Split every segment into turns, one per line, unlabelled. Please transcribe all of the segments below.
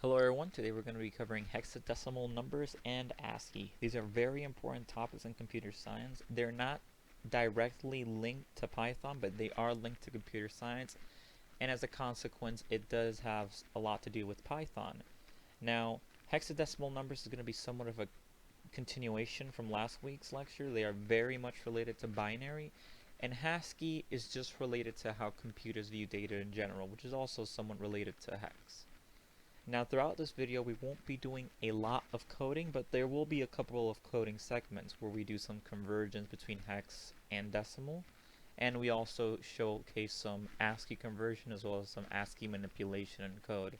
Hello everyone, today we're going to be covering hexadecimal numbers and ASCII. These are very important topics in computer science. They're not directly linked to Python, but they are linked to computer science, and as a consequence it does have a lot to do with Python. Now, hexadecimal numbers is going to be somewhat of a continuation from last week's lecture. They are very much related to binary, and ASCII is just related to how computers view data in general, which is also somewhat related to hex. Now throughout this video we won't be doing a lot of coding, but there will be a couple of coding segments where we do some convergence between hex and decimal, and we also showcase some ASCII conversion as well as some ASCII manipulation in code.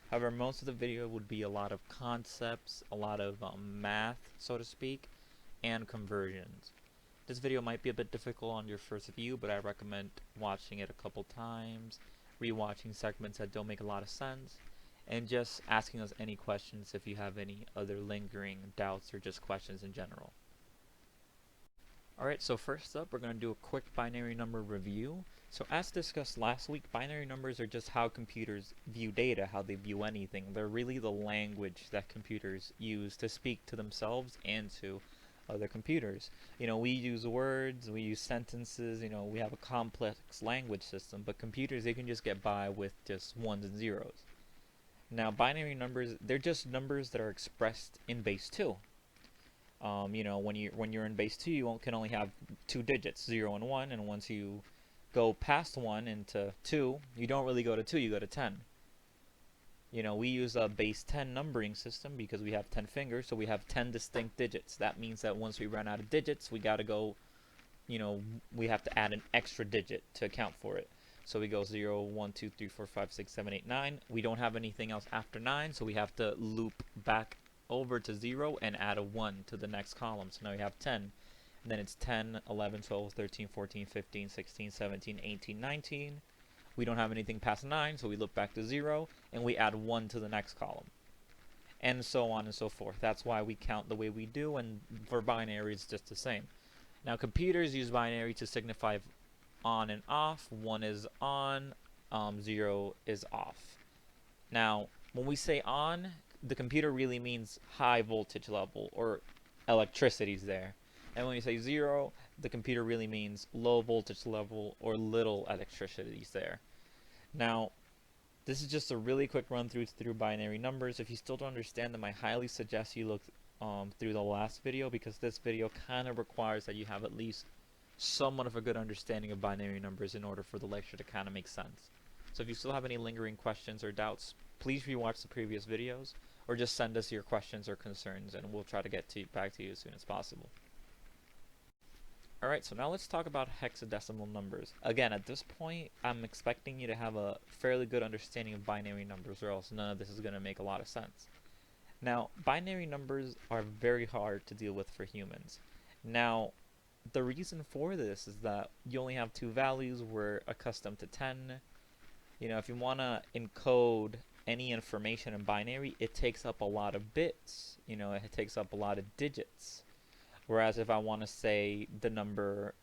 However, most of the video would be a lot of concepts, a lot of math, so to speak, and conversions. This video might be a bit difficult on your first view, but I recommend watching it a couple times, rewatching segments that don't make a lot of sense, and just asking us any questions if you have any other lingering doubts or just questions in general. Alright, so first up we're going to do a quick binary number review. So as discussed last week, binary numbers are just how computers view data, how they view anything. They're really the language that computers use to speak to themselves and to other computers. You know, we use words, we use sentences, you know, we have a complex language system, but computers, they can just get by with just ones and zeros. Now, binary numbers, they're just numbers that are expressed in base 2. You know, when you're in base 2, you can only have two digits, 0 and 1, and once you go past 1 into 2, you don't really go to 2, you go to 10. You know, we use a base 10 numbering system because we have 10 fingers, so we have 10 distinct digits. That means that once we run out of digits, we gotta go, you know, we have to add an extra digit to account for it. So we go 0, 1, 2, 3, 4, 5, 6, 7, 8, 9. We don't have anything else after 9, so we have to loop back over to 0 and add a 1 to the next column. So now we have 10. And then it's 10, 11, 12, 13, 14, 15, 16, 17, 18, 19. We don't have anything past 9, so we loop back to 0, and we add 1 to the next column. And so on and so forth. That's why we count the way we do, and for binary it's just the same. Now computers use binary to signify on and off. 1 is on, 0 is off. Now, when we say on, the computer really means high voltage level, or electricity's there. And when we say 0, the computer really means low voltage level, or little electricity's there. Now, this is just a really quick run through binary numbers. If you still don't understand them, I highly suggest you look through the last video, because this video kind of requires that you have at least somewhat of a good understanding of binary numbers in order for the lecture to kind of make sense. So if you still have any lingering questions or doubts, please rewatch the previous videos, or just send us your questions or concerns and we'll try to get back to you as soon as possible. Alright, so now let's talk about hexadecimal numbers. Again, at this point, I'm expecting you to have a fairly good understanding of binary numbers, or else none of this is going to make a lot of sense. Now, binary numbers are very hard to deal with for humans. Now, the reason for this is that you only have two values. We're accustomed to 10. You know, if you want to encode any information in binary, it takes up a lot of bits. You know, it takes up a lot of digits. Whereas if I want to say the number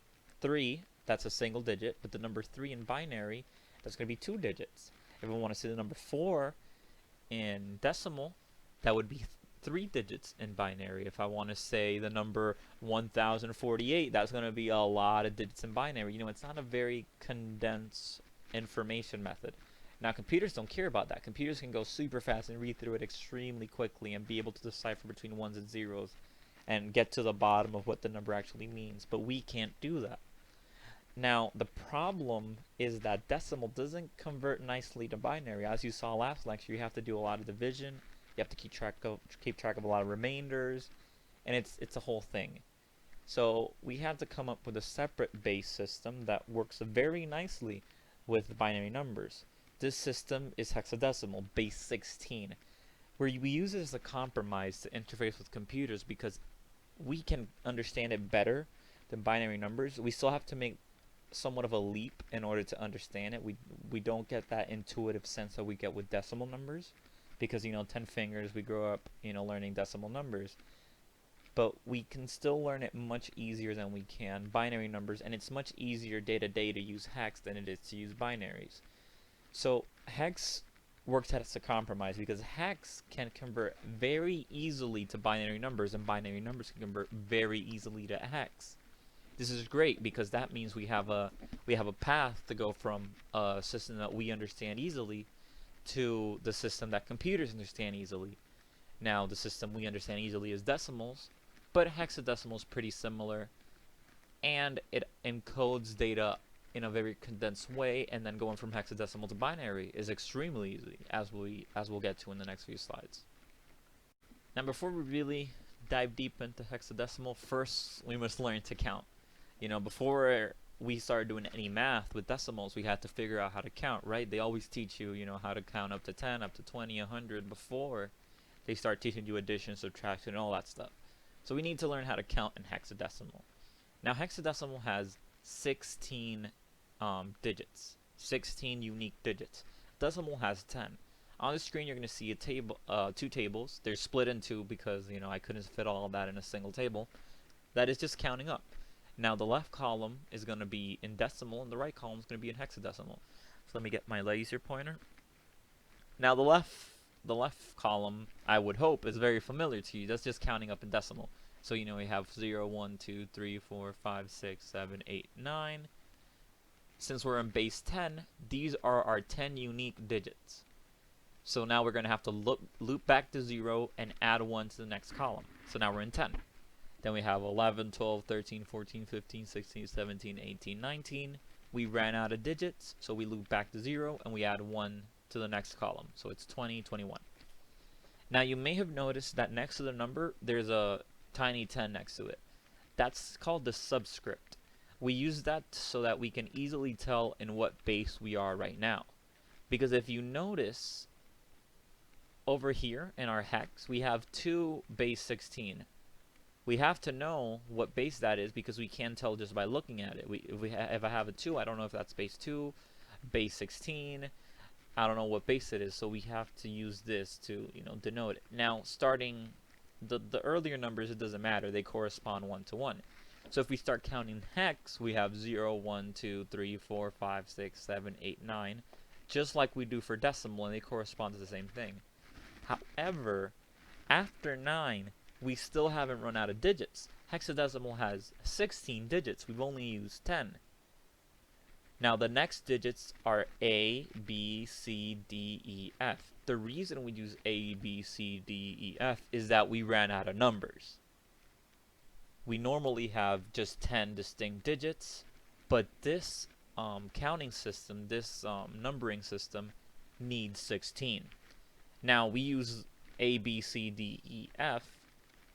3, that's a single digit, but the number 3 in binary, that's going to be 2 digits. If I want to say the number 4 in decimal, that would be 3 digits in binary. If I want to say the number 1048, that's going to be a lot of digits in binary. You know, it's not a very condensed information method. Now, computers don't care about that. Computers can go super fast and read through it extremely quickly and be able to decipher between ones and zeros and get to the bottom of what the number actually means. But we can't do that. Now, the problem is that decimal doesn't convert nicely to binary. As you saw last lecture, you have to do a lot of division. You have to keep track of a lot of remainders, and it's a whole thing. So we had to come up with a separate base system that works very nicely with binary numbers. This system is hexadecimal, base 16, where we use it as a compromise to interface with computers because we can understand it better than binary numbers. We still have to make somewhat of a leap in order to understand it. We don't get that intuitive sense that we get with decimal numbers, because, you know, 10 fingers, we grow up, you know, learning decimal numbers. But we can still learn it much easier than we can binary numbers, and it's much easier day to day to use hex than it is to use binaries. So hex works as a compromise because hex can convert very easily to binary numbers, and binary numbers can convert very easily to hex. This is great because that means we have a path to go from a system that we understand easily to the system that computers understand easily. Now, the system we understand easily is decimals, but hexadecimal is pretty similar, and it encodes data in a very condensed way, and then going from hexadecimal to binary is extremely easy, as we'll get to in the next few slides. Now, before we really dive deep into hexadecimal, first we must learn to count. You know, before we started doing any math with decimals, we had to figure out how to count, right? They always teach you, you know, how to count up to 10, up to 20, 100 before they start teaching you addition, subtraction, and all that stuff. So we need to learn how to count in hexadecimal. Now, hexadecimal has 16 digits, 16 unique digits. Decimal has 10. On the screen, you're going to see a table, two tables. They're split in two because, you know, I couldn't fit all of that in a single table. That is just counting up. Now, the left column is going to be in decimal, and the right column is going to be in hexadecimal. So let me get my laser pointer. Now, the left column, I would hope, is very familiar to you. That's just counting up in decimal. So, you know, we have 0, 1, 2, 3, 4, 5, 6, 7, 8, 9. Since we're in base 10, these are our 10 unique digits. So now we're going to have to loop back to 0 and add 1 to the next column. So now we're in 10. Then we have 11, 12, 13, 14, 15, 16, 17, 18, 19. We ran out of digits, so we loop back to 0 and we add 1 to the next column. So it's 20, 21. Now you may have noticed that next to the number, there's a tiny 10 next to it. That's called the subscript. We use that so that we can easily tell in what base we are right now. Because if you notice, over here in our hex, we have 2 base 16. We have to know what base that is because we can tell just by looking at it. If I have a 2, I don't know if that's base 2, base 16. I don't know what base it is, so we have to use this to, you know, denote it. Now, starting the earlier numbers, it doesn't matter. They correspond 1 to 1. So if we start counting hex, we have 0, 1, 2, 3, 4, 5, 6, 7, 8, 9, just like we do for decimal, and they correspond to the same thing. However, after 9, we still haven't run out of digits. Hexadecimal has 16 digits. We've only used 10. Now the next digits are A, B, C, D, E, F. The reason we use A, B, C, D, E, F is that we ran out of numbers. We normally have just 10 distinct digits, but this counting system, this numbering system, needs 16. Now we use A, B, C, D, E, F,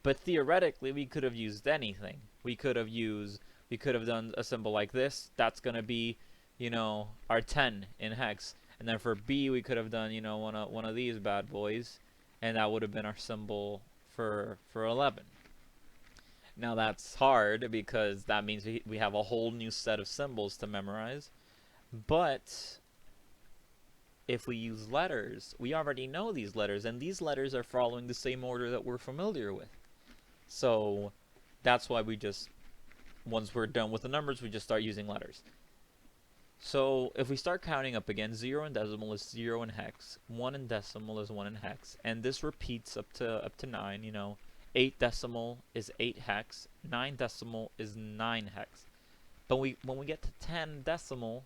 but theoretically we could have used anything. We could have done a symbol like this. That's gonna be, you know, our 10 in hex. And then for B, we could have done, you know, one of these bad boys, and that would have been our symbol for 11. Now that's hard because that means we have a whole new set of symbols to memorize. But if we use letters, we already know these letters, and these letters are following the same order that we're familiar with. So that's why we just, once we're done with the numbers, we just start using letters. So if we start counting up again, 0 in decimal is 0 in hex, 1 in decimal is 1 in hex, and this repeats up to 9, you know. 8 decimal is 8 hex, 9 decimal is 9 hex. But when we get to 10 decimal,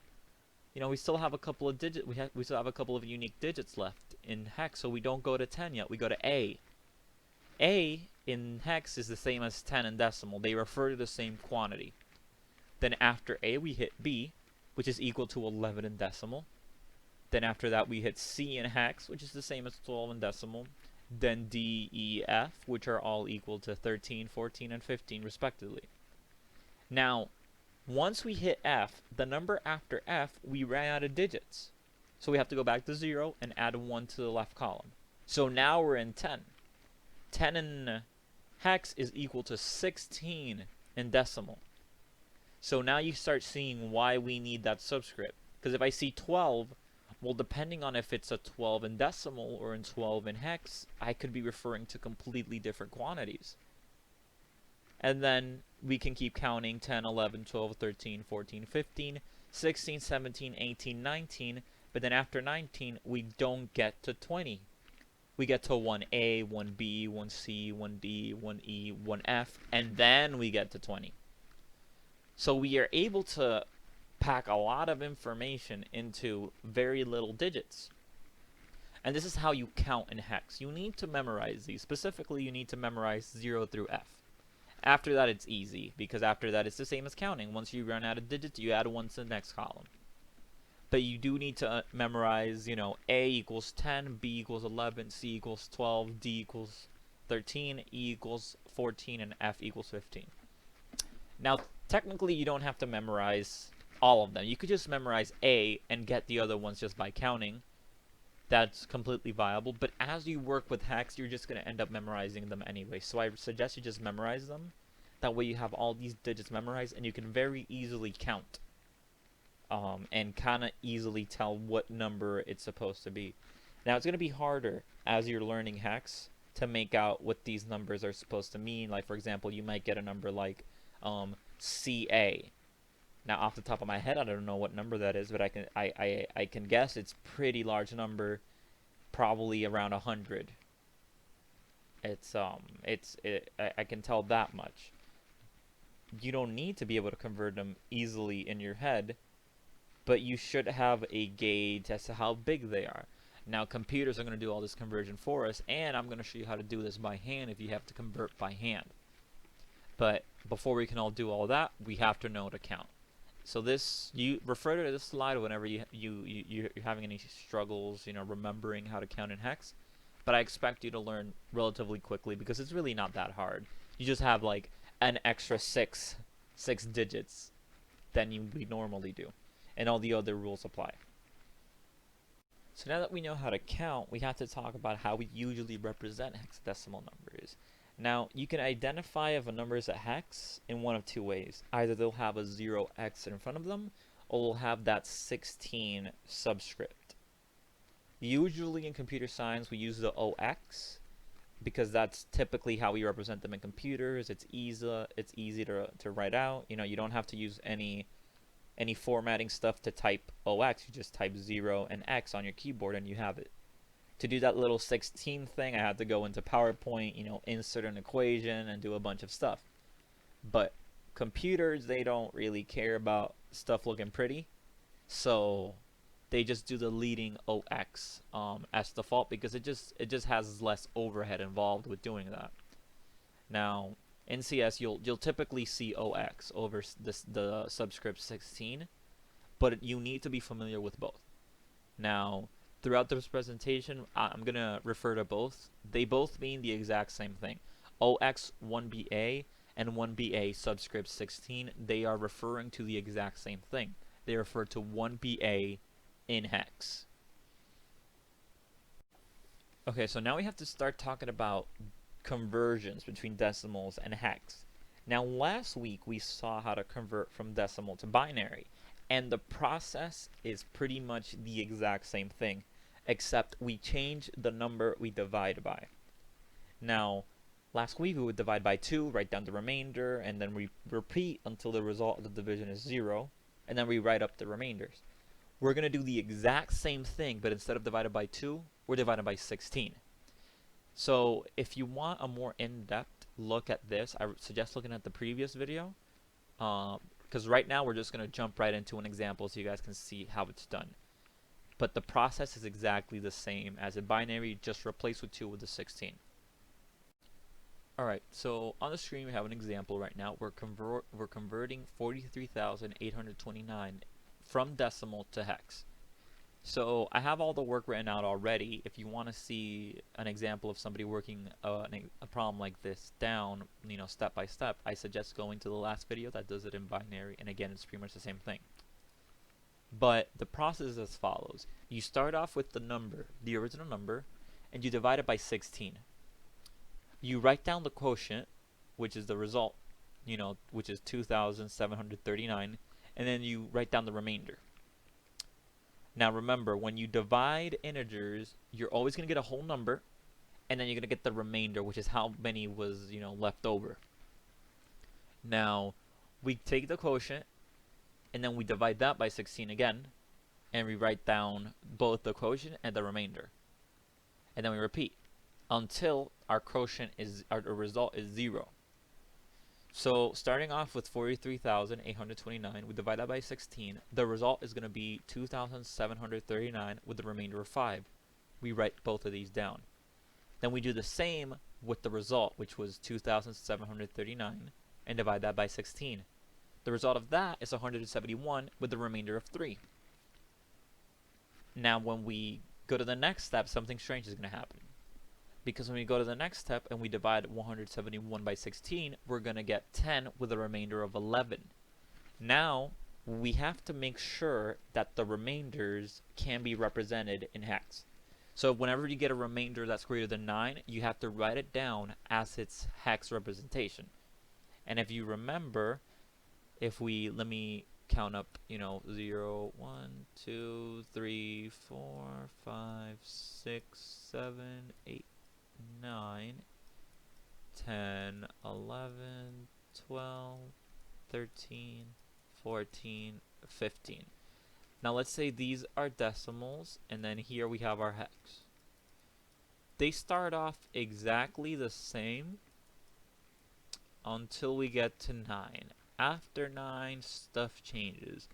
you know, we still have a couple of digits. We still have a couple of unique digits left in hex, so we don't go to 10 yet. We go to A. A in hex is the same as 10 in decimal. They refer to the same quantity. Then after A, we hit B, which is equal to 11 in decimal. Then after that, we hit C in hex, which is the same as 12 in decimal. Then D, E, F, which are all equal to 13, 14, and 15 respectively. Now, once we hit F, the number after F, we ran out of digits. So we have to go back to 0 and add 1 to the left column. So now we're in 10. 10 in hex is equal to 16 in decimal. So now you start seeing why we need that subscript. Because if I see 12, well, depending on if it's a 12 in decimal or in 12 in hex, I could be referring to completely different quantities. And then we can keep counting 10, 11, 12, 13, 14, 15, 16, 17, 18, 19. But then after 19, we don't get to 20. We get to 1A, 1B, 1C, 1D, 1E, 1F, and then we get to 20. So we are able to pack a lot of information into very little digits. And this is how you count in hex. You need to memorize these. Specifically, you need to memorize 0 through F. After that, it's easy, because after that, it's the same as counting. Once you run out of digits, you add 1 to the next column. But you do need to memorize, you know, A equals 10, B equals 11, C equals 12, D equals 13, E equals 14, and F equals 15. Now, technically, you don't have to memorize all of them. You could just memorize A and get the other ones just by counting. That's completely viable. But as you work with hex, you're just going to end up memorizing them anyway. So I suggest you just memorize them. That way you have all these digits memorized, and you can very easily count. And kind of easily tell what number it's supposed to be. Now, it's going to be harder as you're learning hex to make out what these numbers are supposed to mean. Like, for example, you might get a number like CA. Now, off the top of my head, I don't know what number that is, but I can guess it's pretty large number, probably around 100. I can tell that much. You don't need to be able to convert them easily in your head, but you should have a gauge as to how big they are. Now, computers are going to do all this conversion for us, and I'm going to show you how to do this by hand if you have to convert by hand. But before we can all do all that, we have to know to count. So this, you refer to this slide whenever you're having any struggles, you know, remembering how to count in hex. But I expect you to learn relatively quickly, because it's really not that hard. You just have like an extra six digits than we normally do, and all the other rules apply. So now that we know how to count, we have to talk about how we usually represent hexadecimal numbers. Now, you can identify if a number is a hex in one of two ways. Either they'll have a 0x in front of them, or they'll have that 16 subscript. Usually in computer science, we use the OX, because that's typically how we represent them in computers. It's easy to write out. You know, you don't have to use any formatting stuff to type OX. You just type 0 and X on your keyboard and you have it. To do that little 16 thing, I had to go into PowerPoint, you know, insert an equation and do a bunch of stuff. But computers, they don't really care about stuff looking pretty, so they just do the leading OX as default, because it just has less overhead involved with doing that. Now, in CS, you'll typically see OX over the subscript 16, but you need to be familiar with both. Now, throughout this presentation, I'm going to refer to both. They both mean the exact same thing. OX 1BA and 1BA subscript 16, they are referring to the exact same thing. They refer to 1BA in hex. Okay, so now we have to start talking about conversions between decimals and hex. Now, last week we saw how to convert from decimal to binary, and the process is pretty much the exact same thing, except we change the number we divide by. Now, last week we would divide by 2, write down the remainder, and then we repeat until the result of the division is 0, and then we write up the remainders. We're going to do the exact same thing, but instead of divided by 2, we're divided by 16. So if you want a more in-depth look at this, I suggest looking at the previous video, because right now we're just going to jump right into an example so you guys can see how it's done. But the process is exactly the same as a binary, just replace with 2 with the 16. Alright, so on the screen we have an example right now. We're converting 43,829 from decimal to hex. So I have all the work written out already. If you want to see an example of somebody working a problem like this down, you know, step by step, I suggest going to the last video that does it in binary, and again, it's pretty much the same thing. But the process is as follows. You start off with the number, the original number, and you divide it by 16. You write down the quotient, which is the result, you know, which is 2,739, and then you write down the remainder. Now remember, when you divide integers, you're always going to get a whole number, and then you're going to get the remainder, which is how many was, you know, left over. Now, we take the quotient, and then we divide that by 16 again, and we write down both the quotient and the remainder. And then we repeat until our quotient is, our result is 0. So starting off with 43,829, we divide that by 16. The result is going to be 2,739 with the remainder of 5. We write both of these down. Then we do the same with the result, which was 2,739, and divide that by 16. The result of that is 171 with the remainder of 3. Now when we go to the next step, something strange is going to happen. Because when we go to the next step and we divide 171 by 16, we're going to get 10 with a remainder of 11. Now, we have to make sure that the remainders can be represented in hex. So whenever you get a remainder that's greater than 9, you have to write it down as its hex representation. And if you remember, if we, let me count up, 0, 1, 2, 3, 4, 5, 6, 7, 8, 9, 10, 11, 12, 13, 14, 15. Now let's say these are decimals, and then here we have our hex. They start off exactly the same until we get to 9. After 9, stuff changes.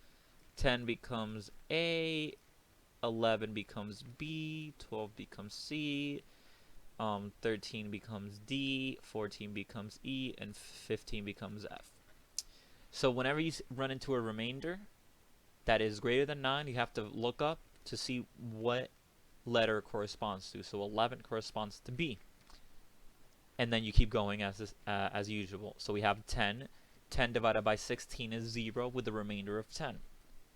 10 becomes A, 11 becomes B, 12 becomes C, 13 becomes D, 14 becomes E, and 15 becomes F. So whenever you run into a remainder that is greater than 9, you have to look up to see what letter corresponds to. So 11 corresponds to B. And then you keep going as usual. So we have 10. 10 divided by 16 is 0 with the remainder of 10.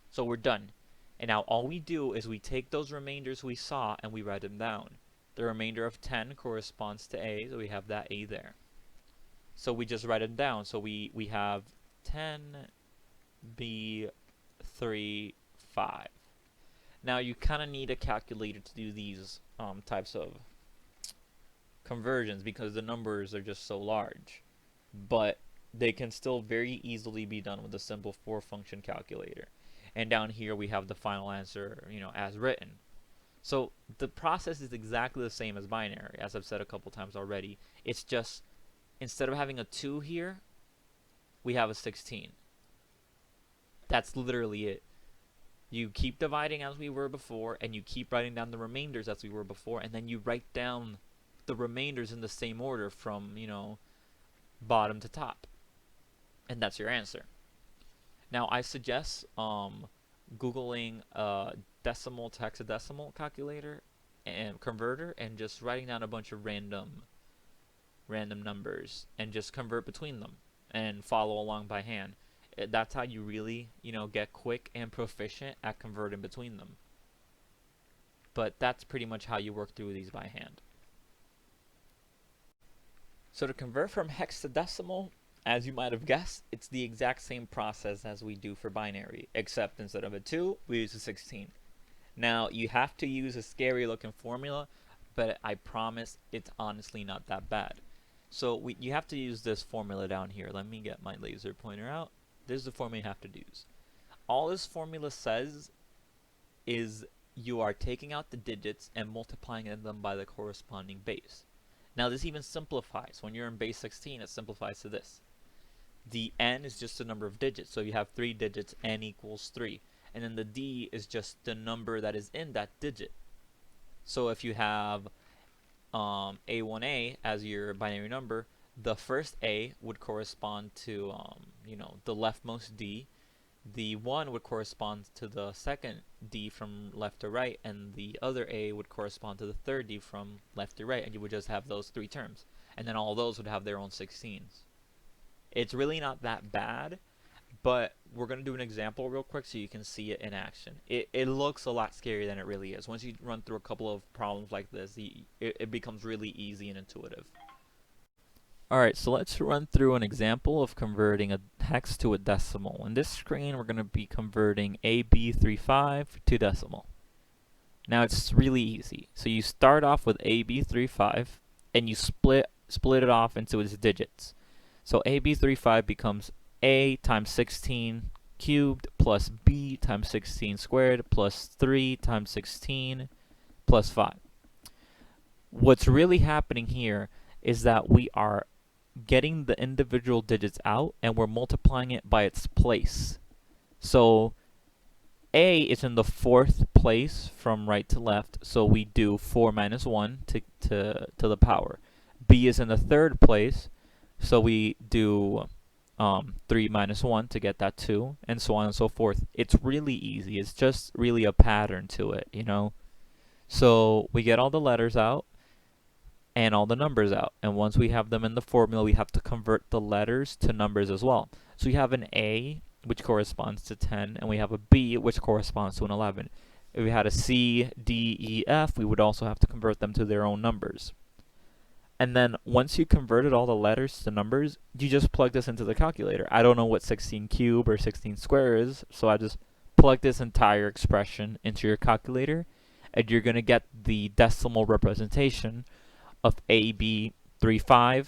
So we're done. And now all we do is we take those remainders we saw and we write them down. The remainder of 10 corresponds to A, so we have that A there. So we just write it down. So we have 10, B, 3, 5. Now you kind of need a calculator to do these types of conversions because the numbers are just so large. But they can still very easily be done with a simple 4-function calculator. And down here we have the final answer, as written. So the process is exactly the same as binary, as I've said a couple times already. It's just, instead of having a 2 here, we have a 16. That's literally it. You keep dividing as we were before, and you keep writing down the remainders as we were before, and then you write down the remainders in the same order from, bottom to top. And that's your answer. Now, I suggest Googling decimal to hexadecimal calculator and converter and just writing down a bunch of random numbers and just convert between them and follow along by hand. That's how you really, get quick and proficient at converting between them. But that's pretty much how you work through these by hand. So to convert from hexadecimal, as you might have guessed, it's the exact same process as we do for binary, except instead of a 2, we use a 16. Now, you have to use a scary looking formula, but I promise it's honestly not that bad. So you have to use this formula down here. Let me get my laser pointer out. This is the formula you have to use. All this formula says is you are taking out the digits and multiplying them by the corresponding base. Now this even simplifies. When you're in base 16, it simplifies to this. The n is just the number of digits. So you have 3 digits, n equals 3. And then the d is just the number that is in that digit. So if you have A1A as your binary number, the first A would correspond to the leftmost D. The 1 would correspond to the second D from left to right, and the other A would correspond to the third D from left to right, and you would just have those 3 terms. And then all those would have their own 16s. It's really not that bad, but we're going to do an example real quick so you can see it in action. It looks a lot scarier than it really is. Once you run through a couple of problems like this, it becomes really easy and intuitive. Alright, so let's run through an example of converting a hex to a decimal. In this screen, we're going to be converting AB35 to decimal. Now it's really easy. So you start off with AB35 and you split it off into its digits. So AB35 becomes A times 16 cubed plus b times 16 squared plus 3 times 16 plus 5. What's really happening here is that we are getting the individual digits out and we're multiplying it by its place. So a is in the fourth place from right to left, so we do 4 minus 1 to the power. B is in the third place, so we do 3 minus 1 to get that 2, and so on and so forth. It's really easy. It's just really a pattern to it, you know? So we get all the letters out and all the numbers out. And once we have them in the formula, we have to convert the letters to numbers as well. So we have an A, which corresponds to 10, and we have a B, which corresponds to an 11. If we had a C, D, E, F, we would also have to convert them to their own numbers. And then once you converted all the letters to numbers, you just plug this into the calculator. I don't know what 16 cube or 16 square is, so I just plug this entire expression into your calculator, and you're going to get the decimal representation of AB35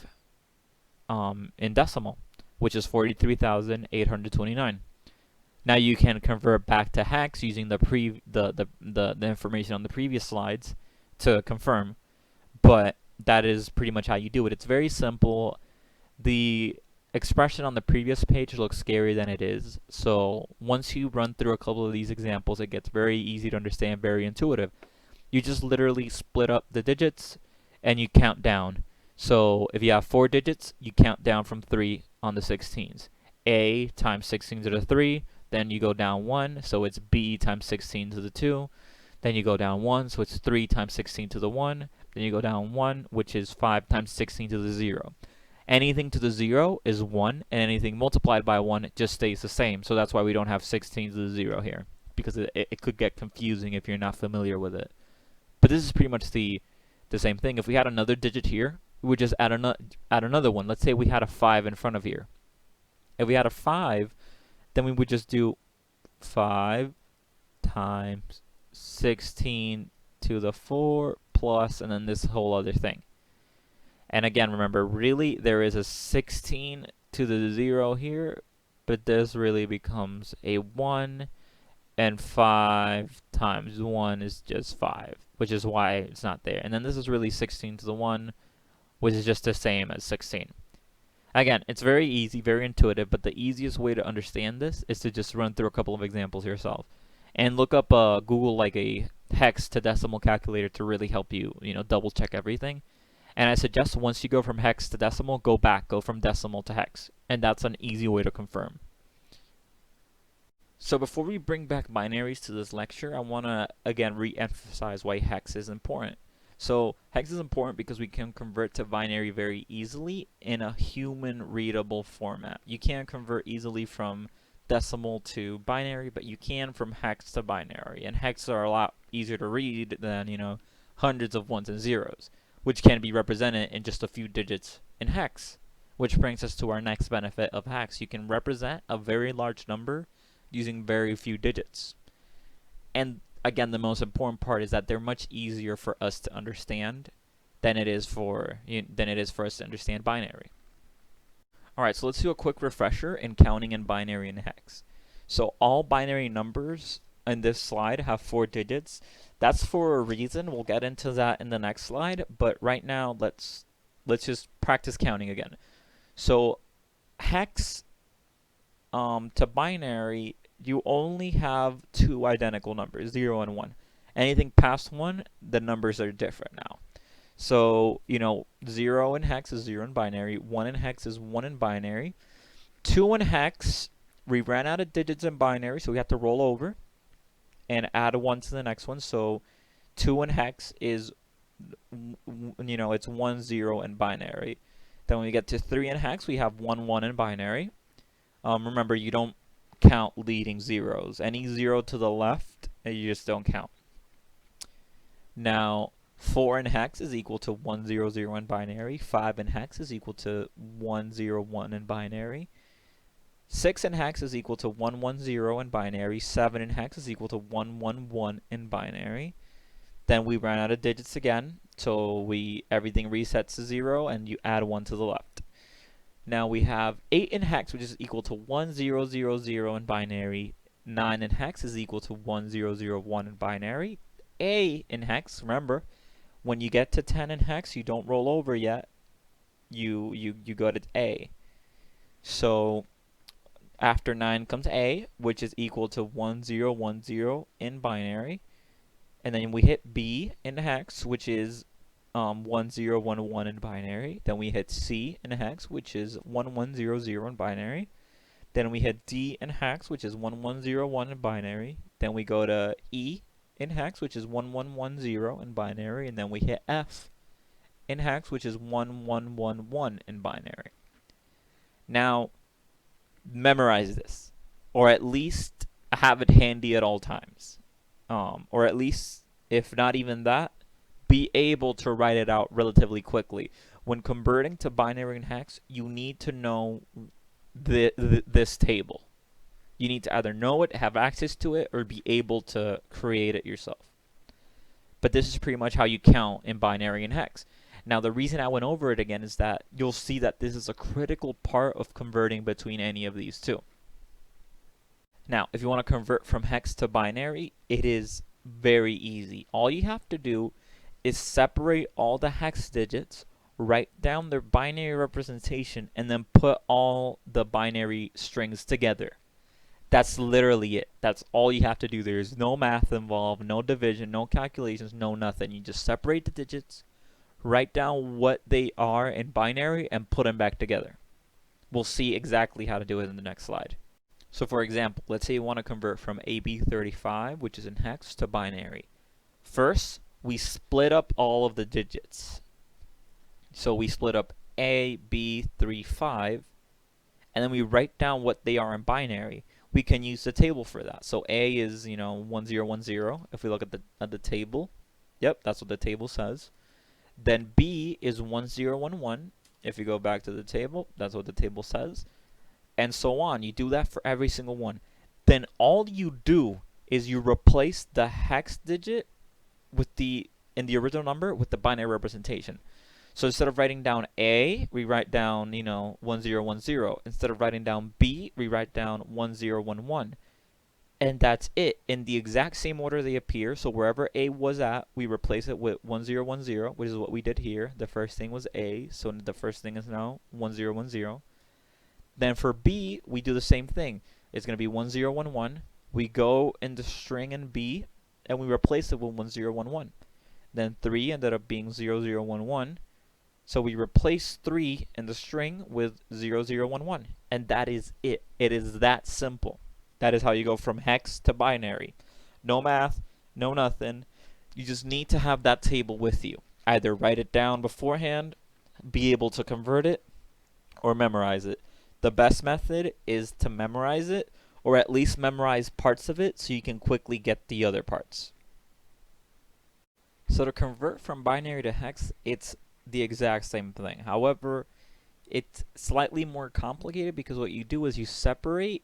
in decimal, which is 43,829. Now you can convert back to hex using the information on the previous slides to confirm, but that is pretty much how you do it. It's very simple. The expression on the previous page looks scarier than it is, so once you run through a couple of these examples, it gets very easy to understand, very intuitive. You just literally split up the digits and you count down. So if you have 4 digits, you count down from 3 on the 16s. A times 16 to the 3, then you go down 1, so it's B times 16 to the 2. Then you go down 1, so it's 3 times 16 to the 1. Then you go down 1, which is 5 times 16 to the 0. Anything to the 0 is 1, and anything multiplied by 1 it just stays the same. So that's why we don't have 16 to the 0 here, because it could get confusing if you're not familiar with it. But this is pretty much the same thing. If we had another digit here, we would just add another one. Let's say we had a 5 in front of here. If we had a 5, then we would just do 5 times 16 to the 4 plus, and then this whole other thing. And again, remember, really, there is a 16 to the 0 here, but this really becomes a 1, and 5 times 1 is just 5, which is why it's not there. And then this is really 16 to the 1, which is just the same as 16. Again, it's very easy, very intuitive, but the easiest way to understand this is to just run through a couple of examples yourself. And look up Google like a hex to decimal calculator to really help you, double check everything. And I suggest once you go from hex to decimal, go from decimal to hex. And that's an easy way to confirm. So before we bring back binaries to this lecture, I want to again re-emphasize why hex is important. So hex is important because we can convert to binary very easily in a human readable format. You can't convert easily from decimal to binary, but you can from hex to binary. And hex are a lot easier to read than, hundreds of ones and zeros, which can be represented in just a few digits in hex. Which brings us to our next benefit of hex. You can represent a very large number using very few digits. And again, the most important part is that they're much easier for us to understand than it is for us to understand binary. Alright, so let's do a quick refresher in counting in binary and hex. So all binary numbers in this slide have 4 digits. That's for a reason. We'll get into that in the next slide, but right now let's just practice counting again. So hex to binary, you only have 2 identical numbers, 0 and 1. Anything past 1, the numbers are different now. So, 0 in hex is 0 in binary, 1 in hex is 1 in binary. 2 in hex, we ran out of digits in binary, so we have to roll over and add 1 to the next one. So 2 in hex is, it's 1, 0 in binary. Then when we get to 3 in hex, we have 1, 1 in binary. Remember, you don't count leading zeros. Any 0 to the left, you just don't count. Now, 4 in hex is equal to 1, 0, 0 in binary. 5 in hex is equal to 1, 0, 1 in binary. 6 in hex is equal to 1, 1, 0 in binary. 7 in hex is equal to 1, 1, 1 in binary. Then we ran out of digits again, so everything resets to 0, and you add 1 to the left. Now we have 8 in hex, which is equal to 1000 in binary. 9 in hex is equal to 1001 in binary. A in hex, remember, when you get to 10 in hex, you don't roll over yet. You go to A. So after 9 comes A, which is equal to 1010 in binary. And then we hit B in hex, which is 1011 in binary. Then we hit C in hex, which is 1100 in binary. Then we hit D in hex, which is 1101 in binary. Then we go to E in hex, which is 1110 in binary. And then we hit F in hex, which is 1111 in binary. Now, memorize this, or at least have it handy at all times. Or at least, if not even that, be able to write it out relatively quickly. When converting to binary and hex, you need to know this table. You need to either know it, have access to it, or be able to create it yourself. But this is pretty much how you count in binary and hex. Now, the reason I went over it again is that you'll see that this is a critical part of converting between any of these two. Now, if you want to convert from hex to binary, it is very easy. All you have to do is separate all the hex digits, write down their binary representation, and then put all the binary strings together. That's literally it. That's all you have to do. There's no math involved, no division, no calculations, no nothing. You just separate the digits, write down what they are in binary, and put them back together. We'll see exactly how to do it in the next slide. So for example, let's say you want to convert from AB35, which is in hex, to binary. First, we split up all of the digits. So we split up AB35, and then we write down what they are in binary. We can use the table for that. So A is, 1010. If we look at the table, yep, that's what the table says. Then B is 1011. If you go back to the table, that's what the table says. And so on. You do that for every single one. Then all you do is you replace the hex digit with in the original number with the binary representation. So instead of writing down A, we write down, 1010. Instead of writing down B, we write down 1011. And that's it. In the exact same order they appear. So wherever A was at, we replace it with 1010, which is what we did here. The first thing was A, so the first thing is now 1010. Then for B, we do the same thing. It's going to be 1011. We go in the string in B, and we replace it with 1011. Then 3 ended up being 0011. So we replace 3 in the string with 0011. And that is it. It is that simple. That is how you go from hex to binary. No math, no nothing. You just need to have that table with you. Either write it down beforehand, be able to convert it, or memorize it. The best method is to memorize it, or at least memorize parts of it so you can quickly get the other parts. So to convert from binary to hex, it's the exact same thing. However, it's slightly more complicated because what you do is you separate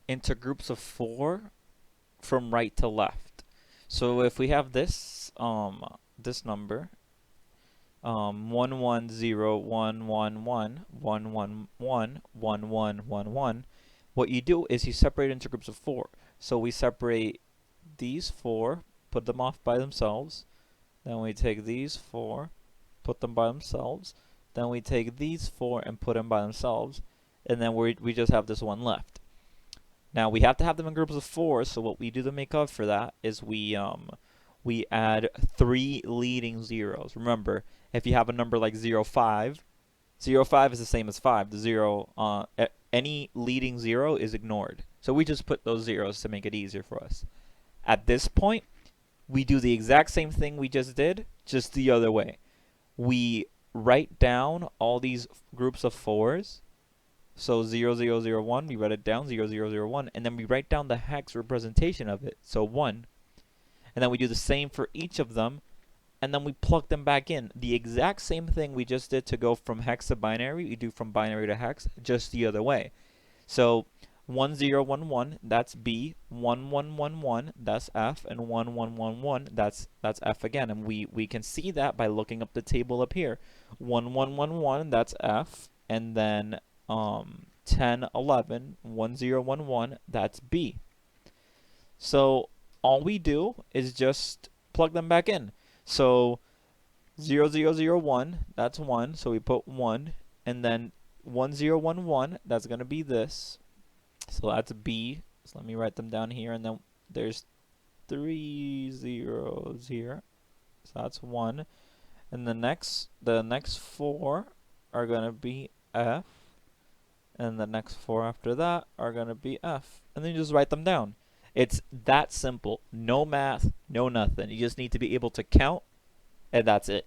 into groups of 4 from right to left. So if we have this this number, 11011111111, what you do is you separate into groups of 4. So we separate these 4, put them off by themselves. Then we take these 4, put them by themselves. Then we take these 4 and put them by themselves. And then we just have this one left. Now we have to have them in groups of 4, so what we do to make up for that is we add 3 leading zeros. Remember, if you have a number like 05, 05 is the same as 5. The 0, any leading 0 is ignored. So we just put those zeros to make it easier for us. At this point, we do the exact same thing we just did, just the other way. We write down all these groups of 4s. So 0001, we write it down, 0001, and then we write down the hex representation of it, so 1. And then we do the same for each of them, and then we plug them back in. The exact same thing we just did to go from hex to binary, we do from binary to hex, just the other way. So 1011, that's B, 1111, that's F, and 1111, that's F again. And we can see that by looking up the table up here. 1111, that's F, and then 10, 11, 1, 0, 1, 1, that's B. So all we do is just plug them back in. So 0, 0, 0, 1, that's 1, so we put 1, and then 1, 0, 1, 1, that's going to be this. So that's B. So let me write them down here, and then there's 3 zeros here. So that's 1. And the next 4 are going to be F. And the next 4 after that are going to be F. And then you just write them down. It's that simple. No math, no nothing. You just need to be able to count, and that's it.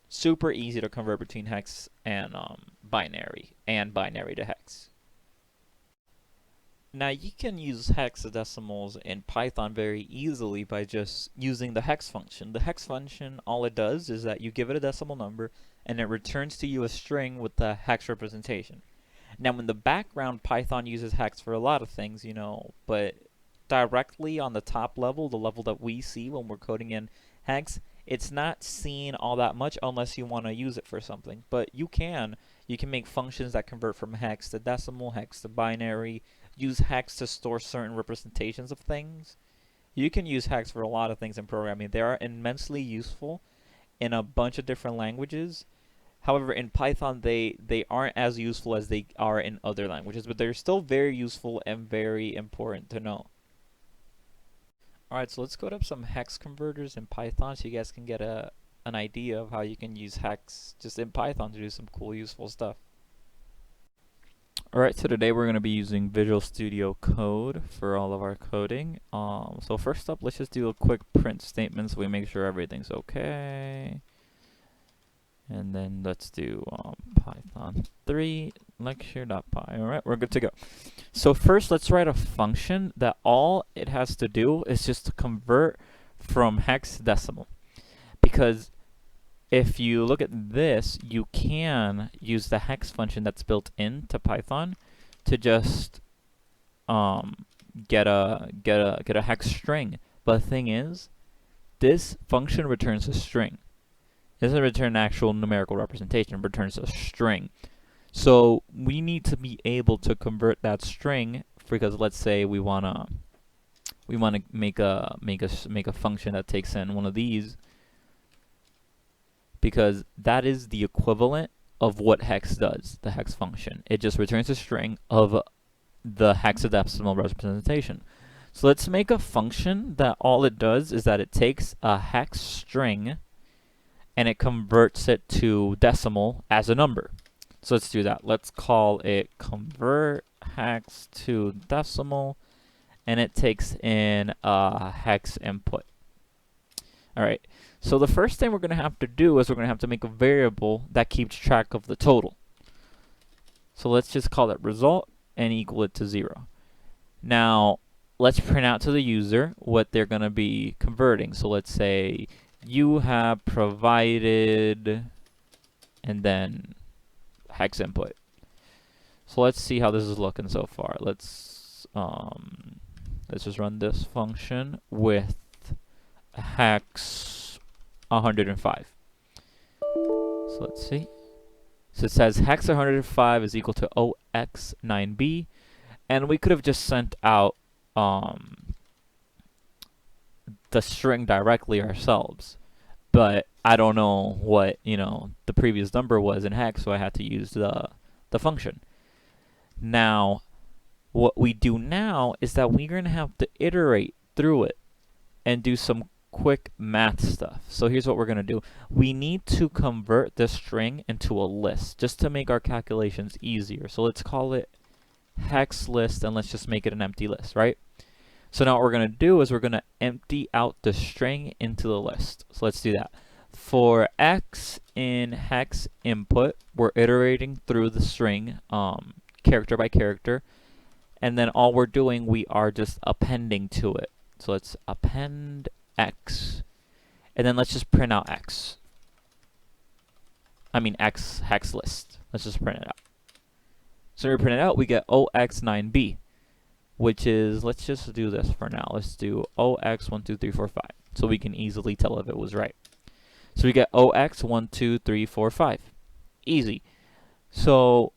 Super easy to convert between hex and binary to hex. Now you can use hexadecimals in Python very easily by just using the hex function. The hex function, all it does is that you give it a decimal number and it returns to you a string with the hex representation. Now in the background, Python uses hex for a lot of things, you know, but directly on the top level, the level that we see when we're coding in hex, it's not seen all that much unless you want to use it for something. But you can make functions that convert from hex to decimal, hex to binary, use hex to store certain representations of things. You can use hex for a lot of things in programming. They are immensely useful in a bunch of different languages. However, in Python, they aren't as useful as they are in other languages, but they're still very useful and very important to know. Alright, so let's code up some hex converters in Python so you guys can get an idea of how you can use hex just in Python to do some cool, useful stuff. Alright, so today we're going to be using Visual Studio Code for all of our coding. So first up, let's just do a quick print statement so we make sure everything's okay. And then let's do Python 3 lecture.py. Alright, we're good to go. So first, let's write a function that all it has to do is just to convert from hex to decimal. Because if you look at this, you can use the hex function that's built into Python to just get a hex string. But the thing is, this function returns a string. It doesn't return an actual numerical representation, it returns a string. So we need to be able to convert that string, because let's say we wanna make a function that takes in one of these, because that is the equivalent of what hex does, the hex function. It just returns a string of the hexadecimal representation. So let's make a function that all it does is that it takes a hex string and it converts it to decimal as a number. So let's do that. Let's call it convert hex to decimal, and it takes in a hex input. Alright, so the first thing we're going to have to do is we're going to have to make a variable that keeps track of the total. So let's just call it result and equal it to 0. Now, let's print out to the user what they're going to be converting. So let's say you have provided, and then hex input. So let's see how this is looking so far. Let's just run this function with hex 105. So let's see. So it says hex 105 is equal to OX9B, and we could have just sent out the string directly ourselves, but I don't know what the previous number was in hex, so I had to use the function. Now what we do now is that we're going to have to iterate through it and do some quick math stuff. So here's what we're going to do. We need to convert this string into a list just to make our calculations easier. So let's call it hex list, and let's just make it an empty list, right? So now what we're going to do is we're going to empty out the string into the list. So let's do that. For x in hex input, we're iterating through the string character by character. And then all we're doing, we are just appending to it. So let's append x. And then let's just print out x. I mean x hex list. Let's just print it out. So when we print it out, we get OX9B. Which is, let's just do this for now. Let's do OX12345, so we can easily tell if it was right. So we get OX12345. Easy. So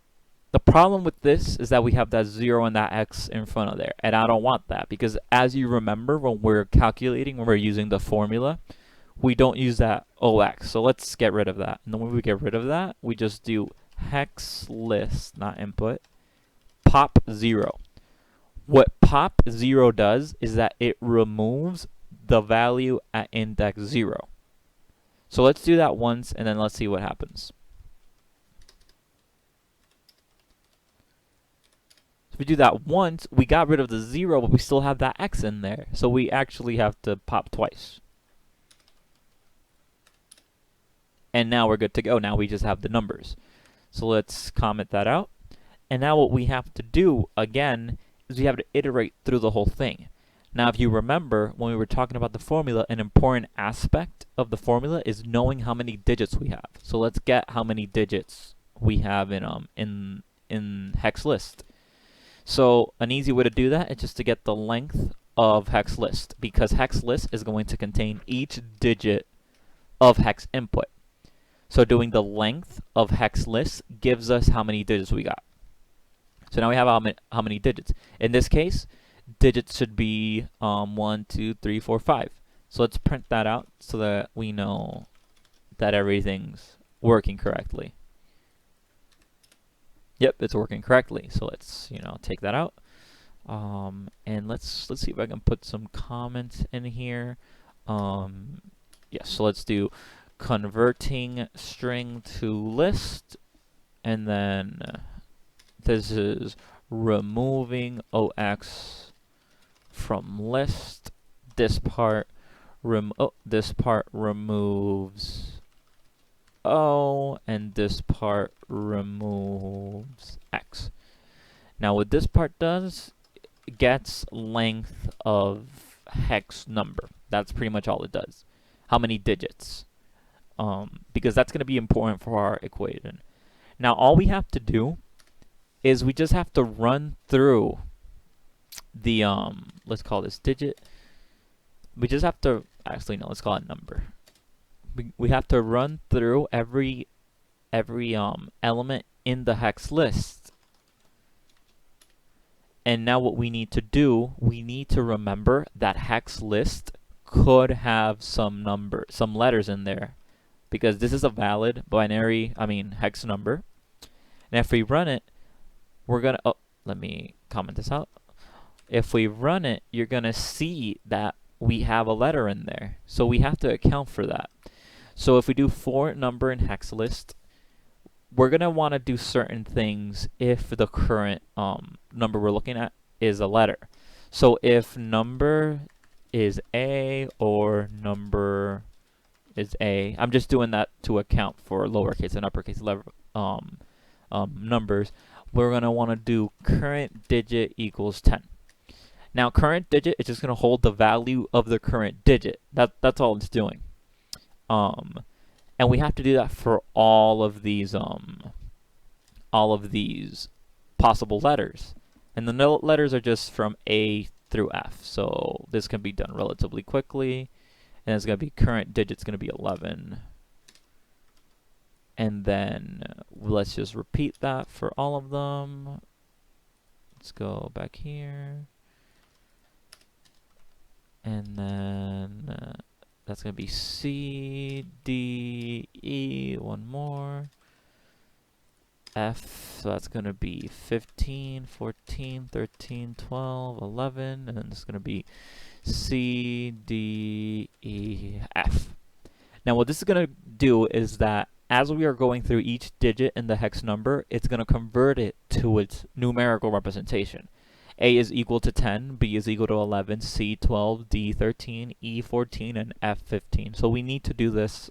The problem with this is that we have that 0 and that x in front of there, and I don't want that, because as you remember, when we're calculating, when we're using the formula, we don't use that OX. So let's get rid of that. And then when we get rid of that, we just do hex list, not input, pop 0. What pop 0 does is that it removes the value at index 0. So let's do that once, and then let's see what happens. So if we do that once, we got rid of the 0, but we still have that x in there. So we actually have to pop twice. And now we're good to go. Now we just have the numbers. So let's comment that out. And now what we have to do, again, is we have to iterate through the whole thing. Now, if you remember, when we were talking about the formula, an important aspect of the formula is knowing how many digits we have. So let's get how many digits we have in hex list. So an easy way to do that is just to get the length of hex list, because hex list is going to contain each digit of hex input. So doing the length of hex list gives us how many digits we got. So now we have how many digits. In this case, digits should be 1, 2, 3, 4, 5. So let's print that out so that we know that everything's working correctly. Yep, it's working correctly. So let's, take that out. And let's see if I can put some comments in here. So let's do converting string to list, and then this is removing OX from list. This part removes O, and this part removes X. Now what this part does, it gets length of hex number. That's pretty much all it does. How many digits? Because that's going to be important for our equation. Now all we have to do is we just have to run through the, let's call this digit. We just have to, actually no, let's call it number. We have to run through every element in the hex list. And now what we need to do, we need to remember that hex list could have some letters in there, because this is a valid hex number. And if we run it, we're gonna, let me comment this out. If we run it, you're gonna see that we have a letter in there. So we have to account for that. So if we do for number in hex list, we're gonna want to do certain things if the current number we're looking at is a letter. So if number is A or number is A, I'm just doing that to account for lowercase and uppercase numbers. We're gonna want to do current digit equals 10. Now current digit is just gonna hold the value of the current digit. That's all it's doing. And we have to do that for all of these possible letters. And the letters are just from A through F. So this can be done relatively quickly. And it's going to be current digit's going to be 11. And then let's just repeat that for all of them. Let's go back here. And then that's going to be C, D, E, one more. F, so that's going to be 15, 14, 13, 12, 11, and then it's going to be C, D, E, F. Now what this is going to do is that as we are going through each digit in the hex number, it's going to convert it to its numerical representation. A is equal to 10, B is equal to 11, C 12, D 13, E 14, and F 15. So we need to do this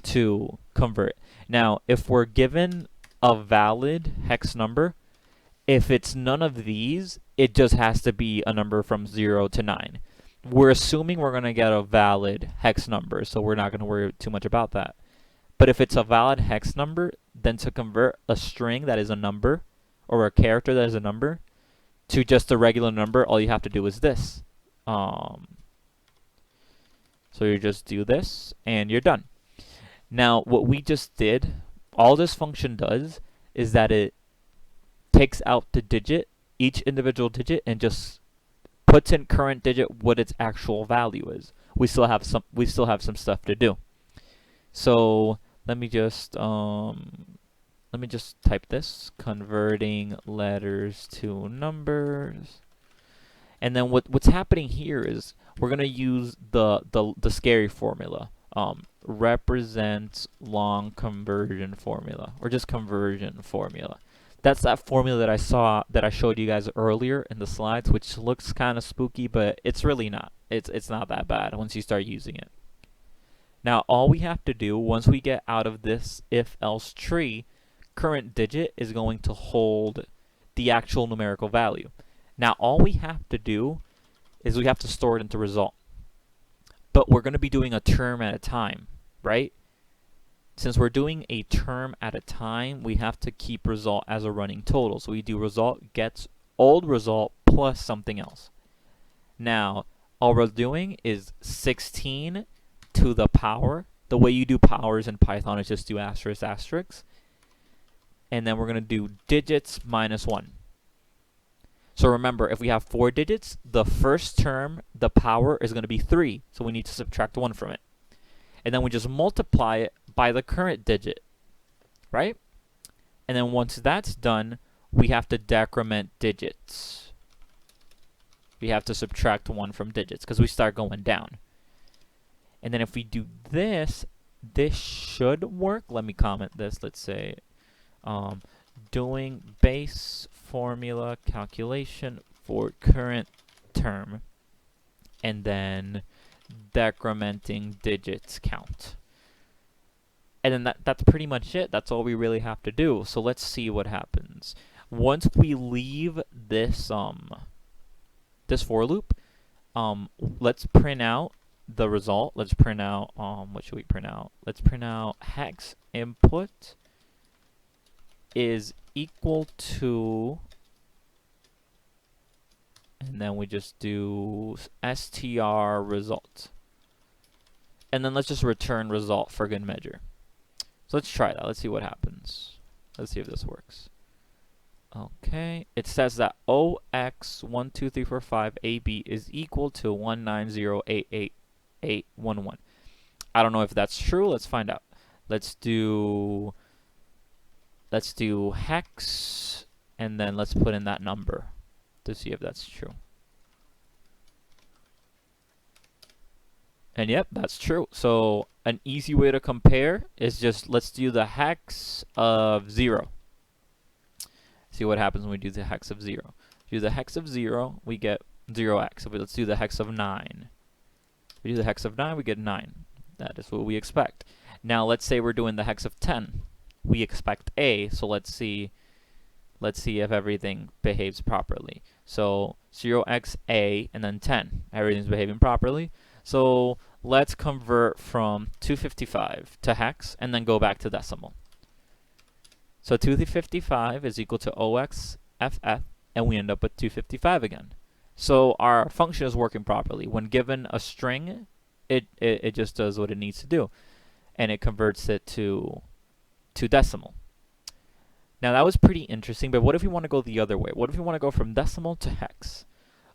to convert. Now, if we're given a valid hex number, if it's none of these, it just has to be a number from 0 to 9. We're assuming we're going to get a valid hex number, so we're not going to worry too much about that. But if it's a valid hex number, then to convert a string that is a number, or a character that is a number, to just a regular number, all you have to do is this. So you just do this, and you're done. Now, what we just did, all this function does is that it takes out the digit, each individual digit, and just puts in current digit what its actual value is. We still have some stuff to do. So let me just type this, converting letters to numbers. And then what's happening here is we're gonna use the scary formula. Represents long conversion formula, or just conversion formula. That's that formula that I showed you guys earlier in the slides, which looks kind of spooky, but it's really not. It's not that bad once you start using it. Now all we have to do once we get out of this if-else tree, current digit is going to hold the actual numerical value. Now all we have to do is we have to store it into result. But we're going to be doing a term at a time, right? Since we're doing a term at a time, we have to keep result as a running total. So we do result gets old result plus something else. Now, all we're doing is 16 to the power. The way you do powers in Python is just do asterisk asterisk. And then we're going to do digits minus 1. So remember, if we have 4 digits, the first term, the power, is going to be 3. So we need to subtract 1 from it. And then we just multiply it by the current digit, right? And then once that's done, we have to decrement digits. We have to subtract 1 from digits because we start going down. And then if we do this, this should work. Let me comment this. Let's say doing base formula calculation for current term, and then decrementing digits count. And then that's pretty much it. That's all we really have to do. So let's see what happens. Once we leave this this for loop, let's print out the result. Let's print out what should we print out? Let's print out hex input is equal to, and then we just do str result. And then let's just return result for good measure. So let's try that. Let's see what happens. Let's see if this works. Okay, it says that OX12345AB is equal to 190888811. I don't know if that's true. Let's find out. Let's do hex, and then let's put in that number to see if that's true. And yep, that's true. So an easy way to compare is just let's do the hex of 0. See what happens when we do the hex of 0. Do the hex of 0, we get 0x. Let's do the hex of 9. We do the hex of 9, we get 9. That is what we expect. Now let's say we're doing the hex of 10. We expect A, so let's see if everything behaves properly. So 0xa and then 10. Everything's behaving properly. So let's convert from 255 to hex and then go back to decimal. So 255 is equal to OXFF, and we end up with 255 again. So our function is working properly. When given a string, it just does what it needs to do, and it converts it to decimal. Now that was pretty interesting, but what if we want to go the other way? What if we want to go from decimal to hex?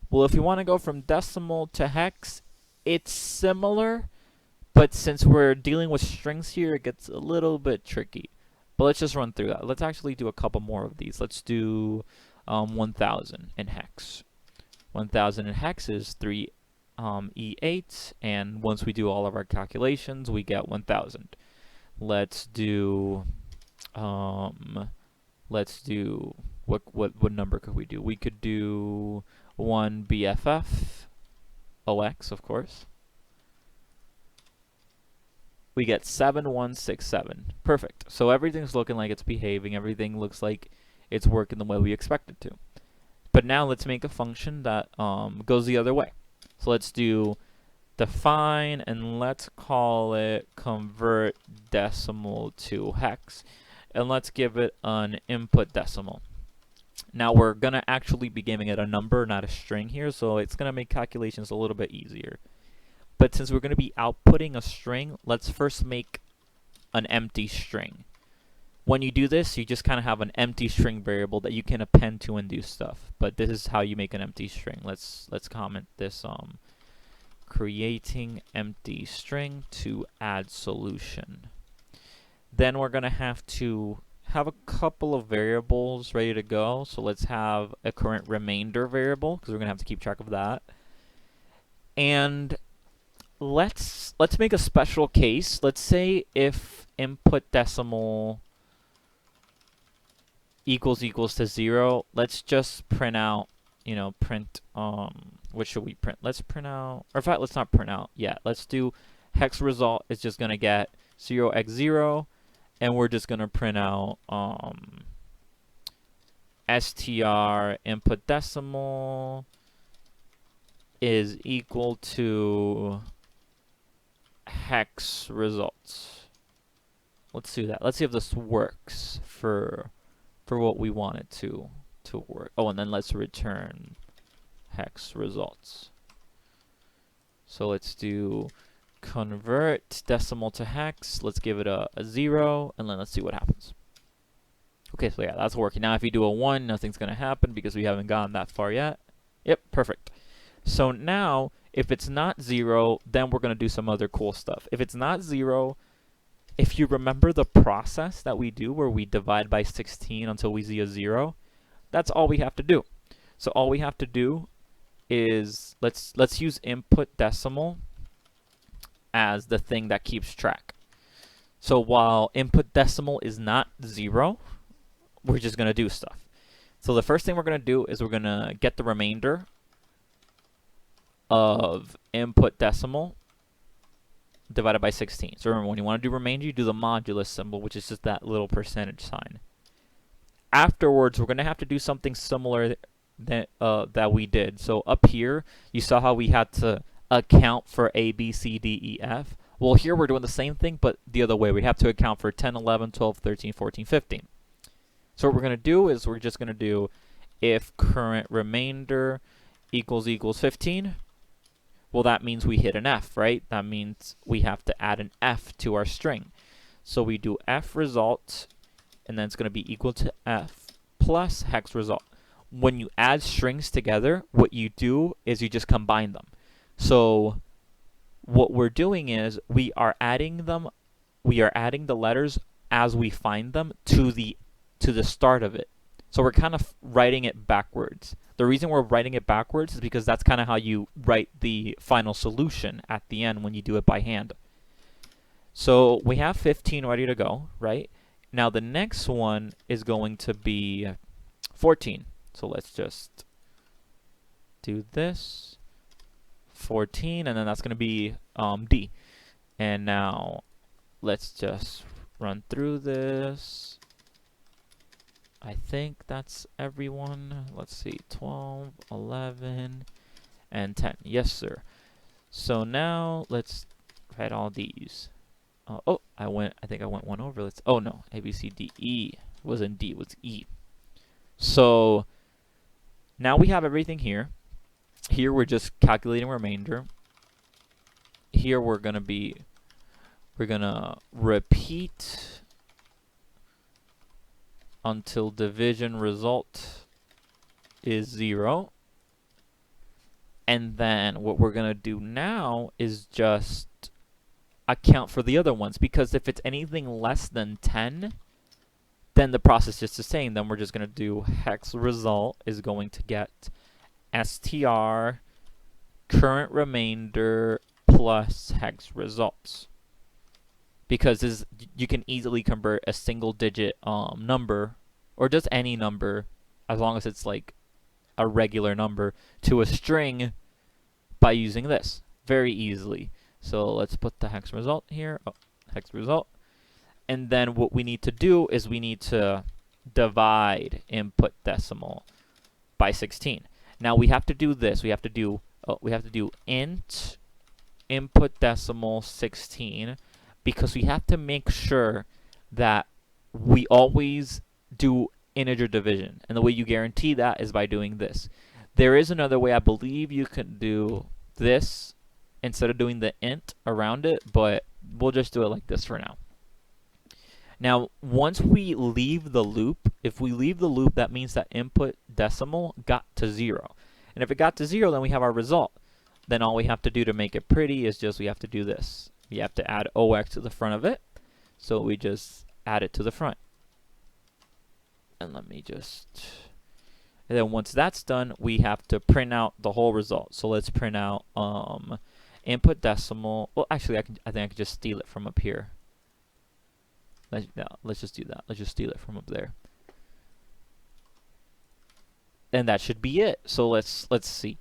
Well, if you want to go from decimal to hex, it's similar, but since we're dealing with strings here, it gets a little bit tricky. But let's just run through that. Let's actually do a couple more of these. Let's do 1000 in hex. 1000 in hex is 3 E8, and once we do all of our calculations, we get 1000. Let's do what number could we do? We could do 1 BFF OX, of course. We get 7167. Perfect. So everything's looking like it's behaving. Everything looks like it's working the way we expect it to. But now let's make a function that goes the other way. So let's do define, and let's call it convert decimal to hex, and let's give it an input decimal. Now we're gonna actually be giving it a number, not a string here, so it's gonna make calculations a little bit easier. But since we're gonna be outputting a string, let's first make an empty string. when you do this, you just kind of have an empty string variable that you can append to and do stuff. But this is how you make an empty string. Let's comment this. Creating empty string to add solution. Then we're gonna have to have a couple of variables ready to go. So let's have a current remainder variable because we're gonna have to keep track of that. And let's make a special case. Let's say if input decimal equals to 0, let's just print out, print, what should we print? Let's print out, or in fact, let's not print out yet. Let's do hex result is just going to get 0x0, and we're just going to print out str input decimal is equal to hex results. Let's do that. Let's see if this works for what we want it to work. Oh, and then let's return hex results. So let's do convert decimal to hex. Let's give it a 0, and then let's see what happens. Okay, so yeah, that's working. Now if you do a 1, nothing's going to happen because we haven't gotten that far yet. Yep, perfect. So now, if it's not 0, then we're going to do some other cool stuff. If it's not 0, if you remember the process that we do where we divide by 16 until we see a 0, that's all we have to do. So all we have to do is, let's use input decimal as the thing that keeps track. So while input decimal is not 0, we're just going to do stuff. So the first thing we're going to do is we're going to get the remainder of input decimal divided by 16. So remember, when you want to do remainder, you do the modulus symbol, which is just that little percentage sign. Afterwards, we're going to have to do something similar that we did. So up here, you saw how we had to account for A, B, C, D, E, F. Well, here we're doing the same thing, but the other way. We have to account for 10, 11, 12, 13, 14, 15. So what we're going to do is we're just going to do if current remainder equals 15. Well, that means we hit an F, right? That means we have to add an F to our string. So we do F result, and then it's going to be equal to F plus hex result. When you add strings together, what you do is you just combine them. So what we're doing is we are adding the letters as we find them to the start of it. So we're kind of writing it backwards. The reason we're writing it backwards is because that's kind of how you write the final solution at the end when you do it by hand. So we have 15 ready to go, right? Now the next one is going to be 14. So let's just do this. 14, and then that's going to be D. And now let's just run through this. I think that's everyone. Let's see, 12, 11, and 10. Yes, sir. So now let's write all these. Oh, I think I went one over. Oh no, A, B, C, D, E. It wasn't D, it was E. So now we have everything here. Here we're just calculating remainder. Here we're gonna repeat until division result is 0. And then what we're gonna do now is just account for the other ones, because if it's anything less than 10, then the process is just the same. Then we're just gonna do hex result is going to get str current remainder plus hex results, because you can easily convert a single digit number, or just any number as long as it's like a regular number, to a string by using this very easily. So let's put the hex result here. Oh, hex result. And then what we need to do is we need to divide input decimal by 16. Now we have to do this. We have to do int input decimal 16, because we have to make sure that we always do integer division. And the way you guarantee that is by doing this. There is another way. I believe you can do this instead of doing the int around it, but we'll just do it like this for now. Now, once we leave the loop, if we leave the loop, that means that input decimal got to 0. And if it got to 0, then we have our result. Then all we have to do to make it pretty is just we have to do this. We have to add OX to the front of it. So we just add it to the front. And let me just... And then once that's done, we have to print out the whole result. So let's print out input decimal. Well, actually, I think I could just steal it from up here. Let's just do that. Let's just steal it from up there. And that should be it. So let's see.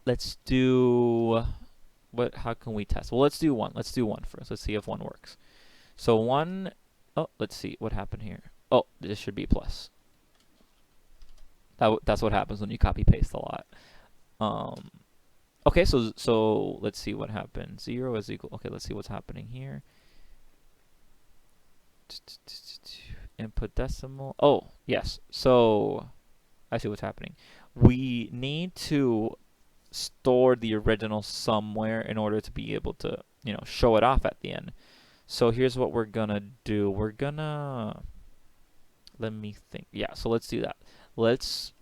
Let's do how can we test? Well, let's do 1. Let's do 1 first. Let's see if 1 works. So 1, oh, let's see what happened here. Oh, this should be plus. That's what happens when you copy paste a lot. Okay, so let's see what happened. 0 is equal. Okay, let's see what's happening here. Input decimal. Oh, yes. So I see what's happening. We need to store the original somewhere in order to be able to, show it off at the end. So here's what we're gonna do. We're gonna, let me think. Yeah, so let's do that. Let's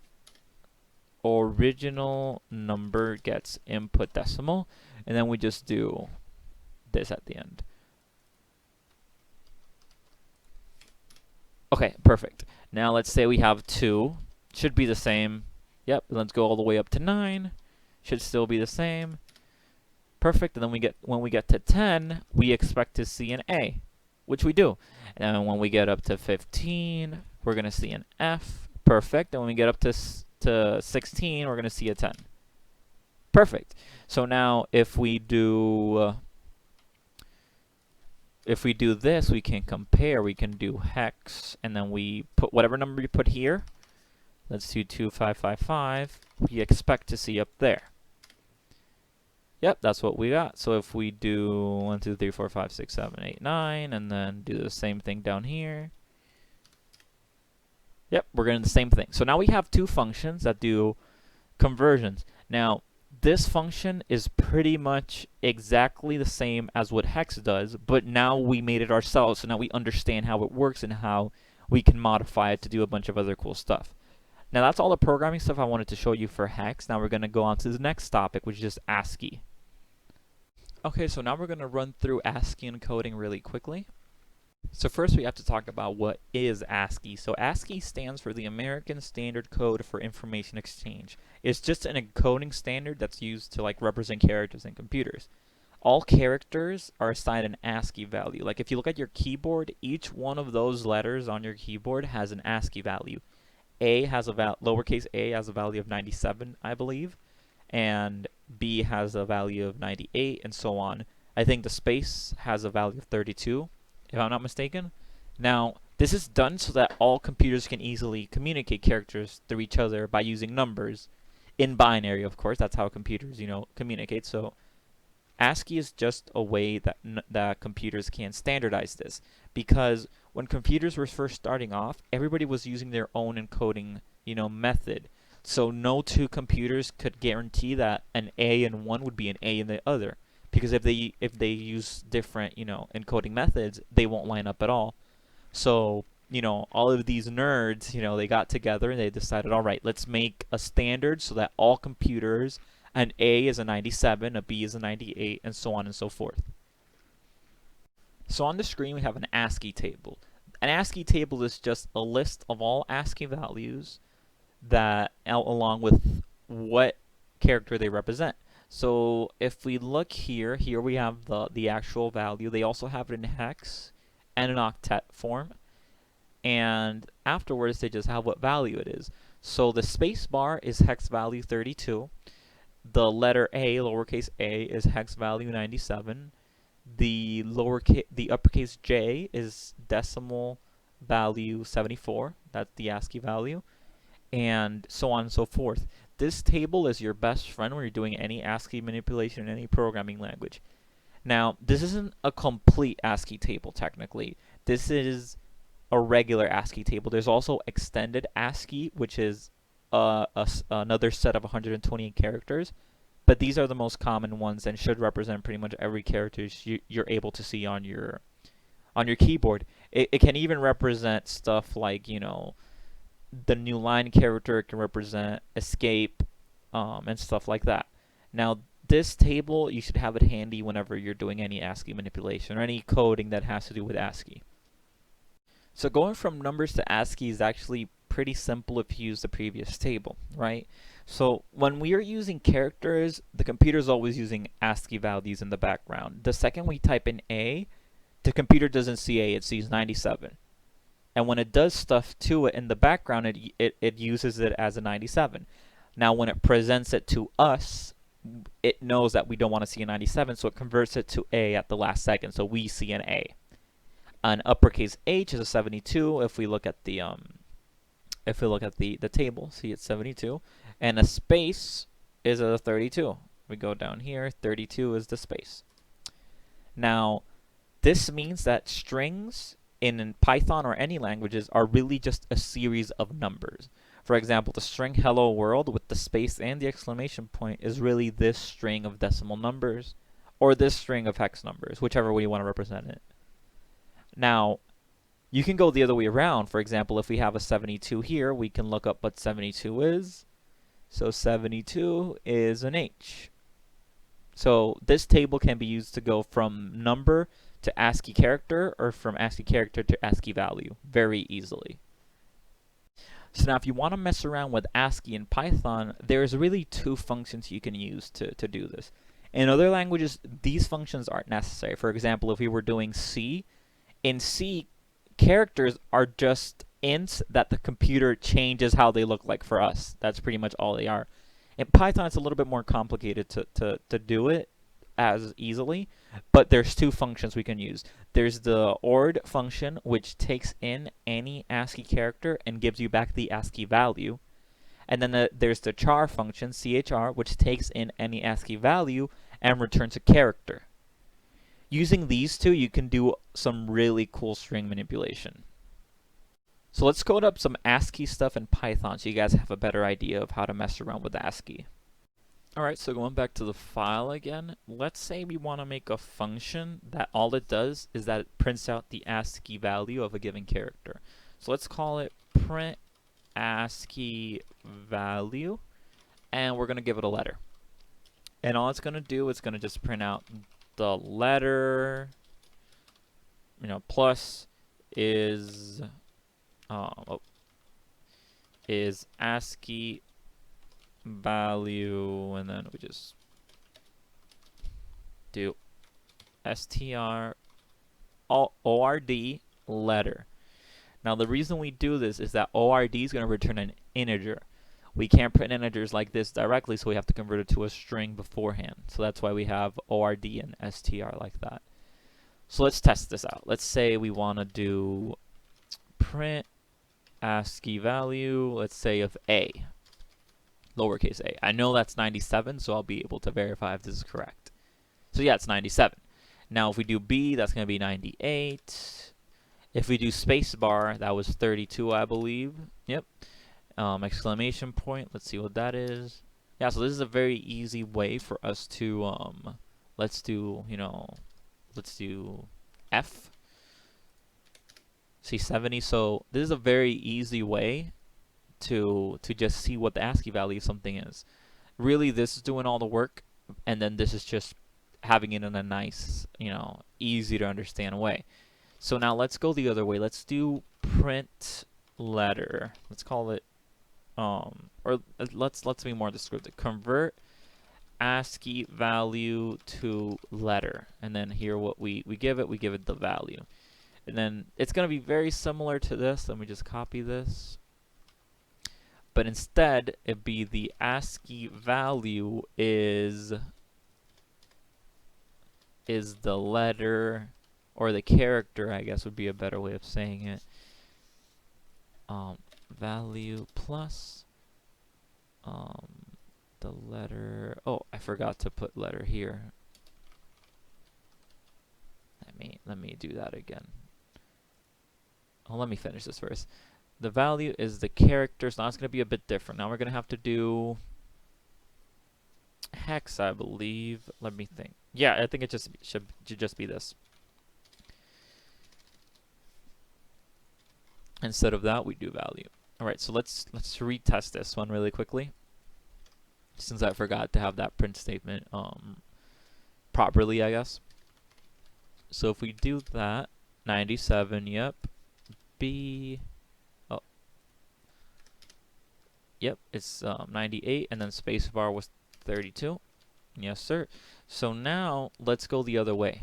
original number gets input decimal, and then we just do this at the end. Okay, perfect. Now let's say we have 2. Should be the same. Yep, let's go all the way up to 9. Should still be the same. Perfect. And then when we get to 10, we expect to see an A, which we do. And then when we get up to 15, we're going to see an F. Perfect. And when we get up to 16, we're going to see a 10. Perfect. So now if we do this, we can compare. We can do hex, and then we put whatever number you put here. Let's do 2555. We expect to see up there. Yep, that's what we got. So if we do 1, 2, 3, 4, 5, 6, 7, 8, 9, and then do the same thing down here. Yep, we're getting the same thing. So now we have 2 functions that do conversions. Now, this function is pretty much exactly the same as what hex does, but now we made it ourselves, so now we understand how it works and how we can modify it to do a bunch of other cool stuff. Now that's all the programming stuff I wanted to show you for hex. Now we're going to go on to the next topic, which is just ASCII. Okay, so now we're going to run through ASCII encoding really quickly. So first we have to talk about what is ASCII. So ASCII stands for the American Standard Code for Information Exchange. It's just an encoding standard that's used to represent characters in computers. All characters are assigned an ASCII value. Like if you look at your keyboard, each one of those letters on your keyboard has an ASCII value. Lowercase a has a value of 97, I believe, and B has a value of 98, and so on. I think the space has a value of 32, if I'm not mistaken. Now, this is done so that all computers can easily communicate characters through each other by using numbers. In binary, of course, that's how computers, communicate. So ASCII is just a way that computers can standardize this, because when computers were first starting off, everybody was using their own encoding, method. So no 2 computers could guarantee that an A in one would be an A in the other, because if they use different, encoding methods, they won't line up at all. So, all of these nerds, they got together and they decided, all right, let's make a standard so that all computers, an A is a 97, a B is a 98, and so on and so forth. So on the screen we have an ASCII table. An ASCII table is just a list of all ASCII values that along with what character they represent. So if we look here we have the actual value. They also have it in hex and an octet form. And afterwards they just have what value it is. So the space bar is hex value 32. The letter A, lowercase a, is hex value 97. The uppercase J is decimal value 74. That's the ASCII value. And so on and so forth. This table is your best friend when you're doing any ASCII manipulation in any programming language. Now, this isn't a complete ASCII table technically. This is a regular ASCII table. There's also extended ASCII, which is another set of 128 characters. But these are the most common ones and should represent pretty much every character you're able to see on your on your keyboard. It can even represent stuff like, you know, the new line character. It can represent escape, and stuff like that. Now, this table, you should have it handy whenever you're doing any ASCII manipulation or any coding that has to do with ASCII. So going from numbers to ASCII is actually pretty simple if you use the previous table, right? So when we are using characters, the computer is always using ASCII values in the background. The second we type in A, the computer doesn't see A, it sees 97. And when it does stuff to it in the background, it uses it as a 97. Now when it presents it to us, it knows that we don't want to see a 97, so it converts it to A at the last second, so we see an A. An uppercase H is a 72 if we look at the table, see it's 72, and a space is a 32. We go down here, 32 is the space. Now, this means that strings in Python or any languages are really just a series of numbers. For example, the string hello world with the space and the exclamation point is really this string of decimal numbers, or this string of hex numbers, whichever way you want to represent it. Now, you can go the other way around. For example, if we have a 72 here, we can look up what 72 is. So 72 is an H. So this table can be used to go from number to ASCII character, or from ASCII character to ASCII value very easily. So now if you want to mess around with ASCII in Python, there's really two functions you can use to do this. In other languages, these functions aren't necessary. For example, if we were doing C, in C, characters are just ints that the computer changes how they look like for us. That's pretty much all they are. In Python, it's a little bit more complicated to do it as easily, but there's two functions we can use. There's the ORD function, which takes in any ASCII character and gives you back the ASCII value. And then there's the char function, CHR, which takes in any ASCII value and returns a character. Using these two, you can do some really cool string manipulation. So let's code up some ASCII stuff in Python so you guys have a better idea of how to mess around with ASCII. Alright, so going back to the file again, let's say we want to make a function that all it does is that it prints out the ASCII value of a given character. So let's call it print ASCII value, and we're going to give it a letter. And all it's going to do is going to just print out the letter, you know, plus is ASCII value, and then we just do str ord letter. Now the reason we do this is that ord is going to return an integer. We can't print integers like this directly, so we have to convert it to a string beforehand. So that's why we have ord and str like that. So let's test this out. Let's say we want to do print ASCII value, let's say of A, lowercase a. I know that's 97, so I'll be able to verify if this is correct. So yeah, it's 97. Now if we do B, that's going to be 98. If we do spacebar, that was 32, I believe. Yep. Exclamation point, let's see what that is. Yeah, so this is a very easy way for us to, let's do F. See 70, so this is a very easy way to just see what the ASCII value of something is. Really, this is doing all the work, and then this is just having it in a nice, easy to understand way. So now let's go the other way. Let's do print letter. Let's call it, or let's be more descriptive. Convert ASCII value to letter, and then here what we give it the value. And then it's going to be very similar to this. Let me just copy this. But instead, it'd be the ASCII value is the letter, or the character, I guess would be a better way of saying it. Value plus the letter. Oh, I forgot to put letter here. Let me do that again. Oh, let me finish this first. The value is the characters. Now it's going to be a bit different. Now we're going to have to do hex, I believe. Let me think. Yeah, I think it should just be this. Instead of that, we do value. All right, so let's retest this one really quickly, since I forgot to have that print statement properly, I guess. So if we do that, 97, yep, B, oh, yep, it's 98, and then spacebar was 32. Yes, sir. So now let's go the other way.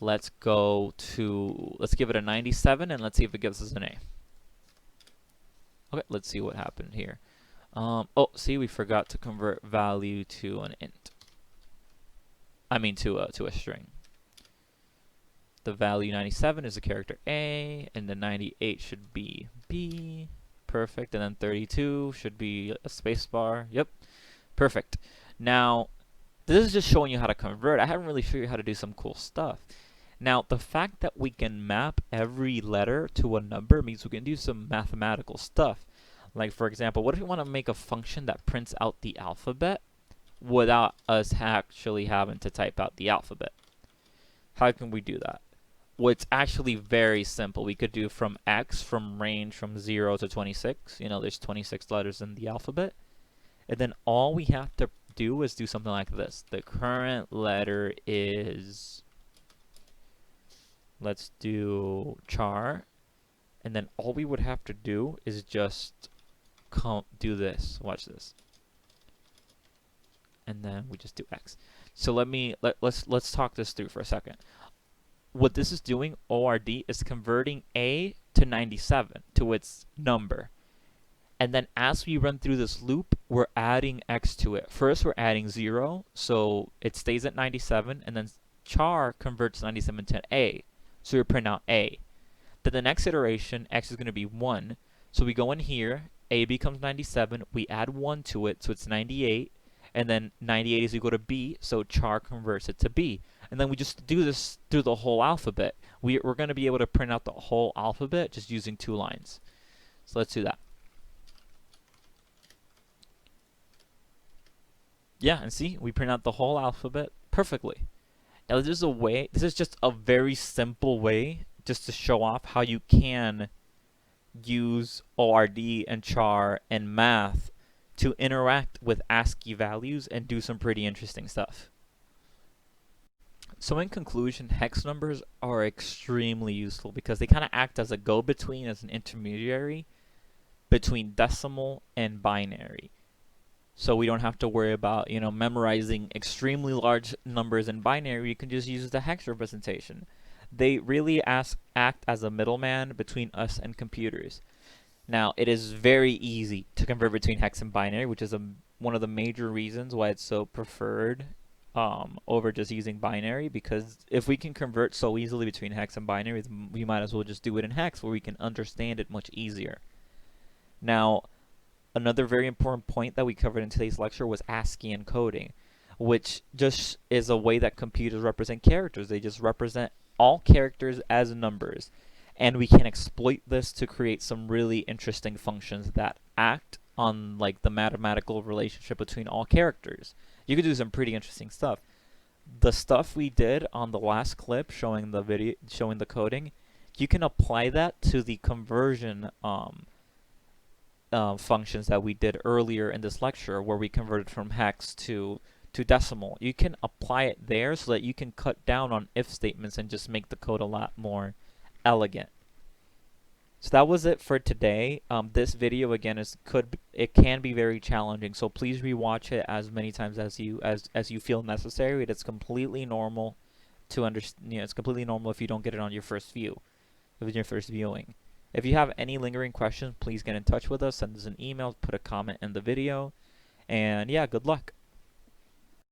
Let's give it a 97, and let's see if it gives us an A. Okay, let's see what happened here. Oh, see, we forgot to convert value to an int. I mean to a string. The value 97 is the character A, and the 98 should be B. Perfect. And then 32 should be a spacebar. Yep. Perfect. Now, this is just showing you how to convert. I haven't really figured out how to do some cool stuff. Now, the fact that we can map every letter to a number means we can do some mathematical stuff. Like, for example, what if we want to make a function that prints out the alphabet without us actually having to type out the alphabet? How can we do that? Well, it's actually very simple. We could do from X, from range from 0 to 26. You know, there's 26 letters in the alphabet. And then all we have to do is do something like this. The current letter is, let's do char. And then all we would have to do is just do this. Watch this. And then we just do X. So let's talk this through for a second. What this is doing, ORD, is converting A to 97 to its number. And then as we run through this loop, we're adding X to it. First, we're adding 0, so it stays at 97, and then char converts 97 to A, so we print out A. Then the next iteration, X is going to be 1, so we go in here, A becomes 97, we add 1 to it, so it's 98, and then 98 is equal to B, so char converts it to B. And then we just do this through the whole alphabet. We're going to be able to print out the whole alphabet just using 2 lines. So let's do that. Yeah, and see, we print out the whole alphabet perfectly. Now this is just a very simple way just to show off how you can use ORD and char and math to interact with ASCII values and do some pretty interesting stuff. So in conclusion, hex numbers are extremely useful because they kind of act as a go-between, as an intermediary between decimal and binary. So we don't have to worry about, you know, memorizing extremely large numbers in binary. You can just use the hex representation. They really act as a middleman between us and computers. Now, it is very easy to convert between hex and binary, which is one of the major reasons why it's so preferred over just using binary, because if we can convert so easily between hex and binary, we might as well just do it in hex where we can understand it much easier. Now, another very important point that we covered in today's lecture was ASCII encoding, which just is a way that computers represent characters. They just represent all characters as numbers. And we can exploit this to create some really interesting functions that act on like the mathematical relationship between all characters. You could do some pretty interesting stuff. The stuff we did on the last clip showing the coding, you can apply that to the conversion functions that we did earlier in this lecture, where we converted from hex to decimal. You can apply it there so that you can cut down on if statements and just make the code a lot more elegant. So that was it for today. This video again it can be very challenging, so please rewatch it as many times as you feel necessary. It's completely normal to understand. It's completely normal if you don't get it on your first view, if it's your first viewing. If you have any lingering questions, please get in touch with us. Send us an email, put a comment in the video, and yeah, good luck.